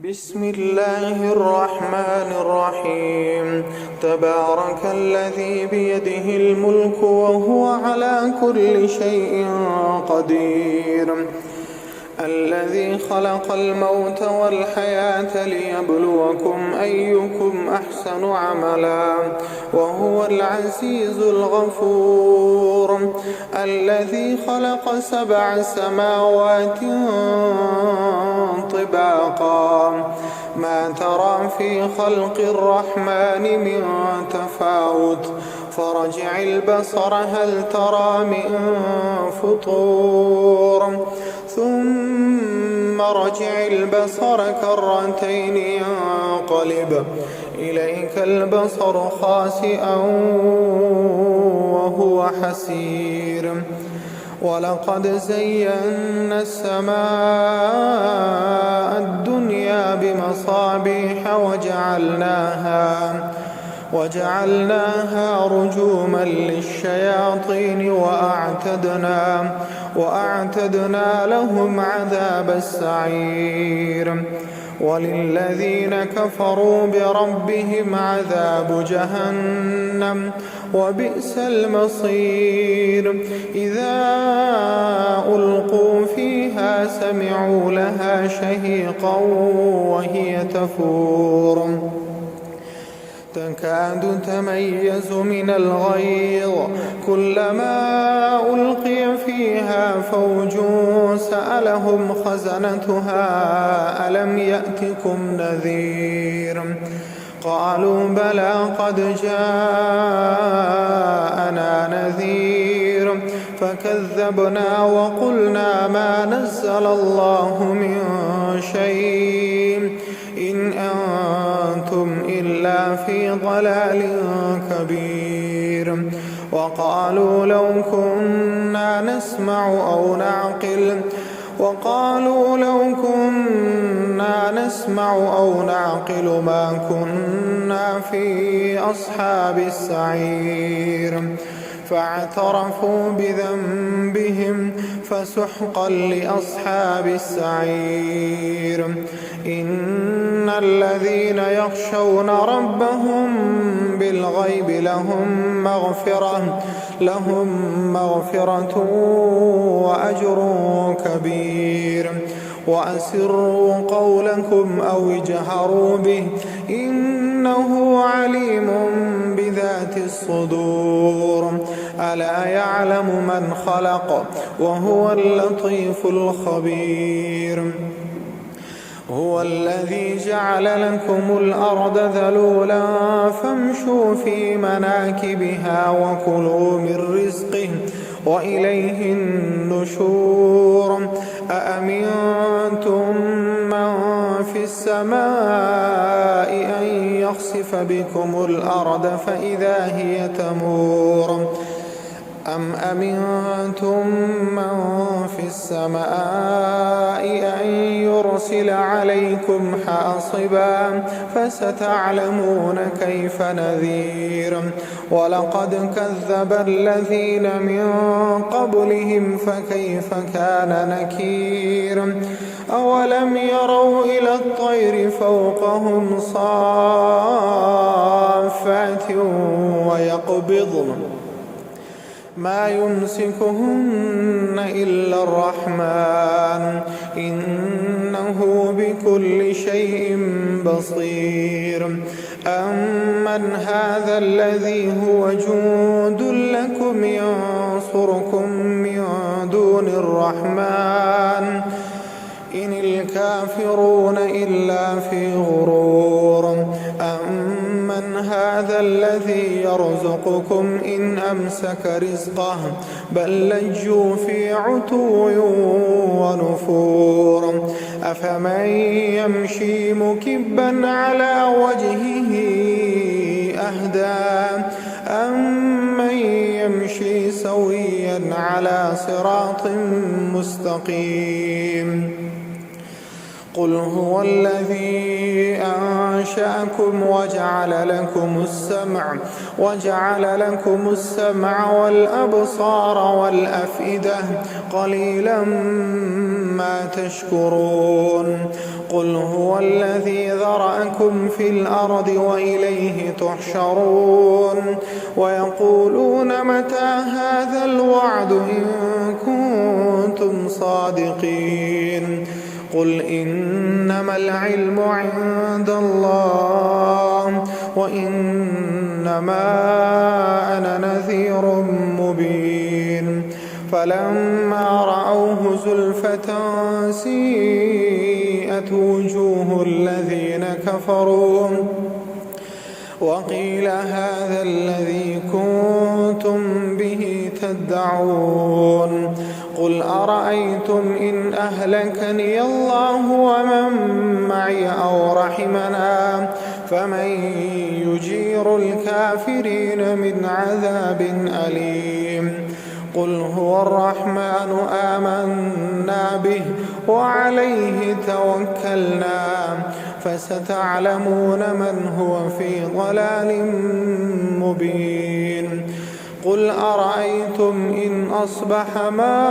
بسم الله الرحمن الرحيم. تبارك الذي بيده الملك وهو على كل شيء قدير، الذي خلق الموت والحياة ليبلوكم أيكم أحسن عملا وهو العزيز الغفور، الذي خلق 7 سماوات طباقا ما ترى في خلق الرحمن من تفاوت فرجع البصر هل ترى من فطور ثم رجع البصر كرتين ينقلب إليك البصر خاسئا وهو حسير. ولقد زينا السماء الدنيا بمصابيح وجعلناها رجوما للشياطين وأعتدنا لهم عذاب السعير. وللذين كفروا بربهم عذاب جهنم وبئس المصير. إذا ألقوا فيها سمعوا لها شهيقا وهي تفور تكاد تميز من الغيظ كلما ألقي فيها فوج سألهم خزنتها ألم يأتكم نذير قالوا بلى قد جاءنا نذير فكذبنا وقلنا ما نزل الله من شيء إن أنتم إلا في ضلال كبير. وقالوا لو كنا نسمع أو نعقل ما كنا في أصحاب السعير فاعترفوا بذنبهم فسحقا لأصحاب السعير. إن الذين يخشون ربهم بالغيب لهم مغفرة وأجر كبير. وأسروا قولكم أو اجهروا به إنه عليم بذات الصدور. ألا يعلم من خلق وهو اللطيف الخبير. هو الذي جعل لكم الأرض ذلولا فامشوا في مناكبها وكلوا من رزقه وإليه النشور. أأمنتم من في السماء أن يخسف بكم الأرض فإذا هي تمور أم أمنتم من في السماء أن يرسل عليكم حاصبا فستعلمون كيف نذير. ولقد كذب الذين من قبلهم فكيف كان نكير. أولم يروا إلى الطير فوقهم صافات ويقبضن ما يمسكهن إلا الرحمن إنه بكل شيء بصير. أمن هذا الذي هو جند لكم ينصركم من دون الرحمن إن الكافرون إلا في غرور. أمن هذا الذي يرزقكم إن أمسك رزقه بل لجوا في عتو ونفور. أفمن يمشي مكبا على وجهه أهدى أمن يمشي سويا على صراط مستقيم. قل هو الذي أنشأكم وجعل لكم السمع والأبصار والأفئدة قليلا ما تشكرون. قل هو الذي ذرأكم في الأرض وإليه تحشرون ويقولون متى هذا الوعد إن كنتم صادقين قل إنما العلم عند الله وإنما أنا نذير مبين فلما رأوه زلفة سيئت وجوه الذين كفروا وقيل هذا الذي كنتم به تدعون قل أرأيتم إن أهلكني الله ومن معي أو رحمنا فمن يجير الكافرين من عذاب أليم قل هو الرحمن آمنا به وعليه توكلنا فستعلمون من هو في ضلال مبين قل أرأيتم إن أصبح ماؤكم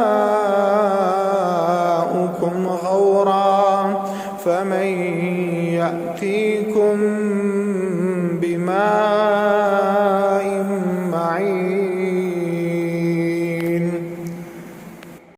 غورا فمن يأتيكم بماء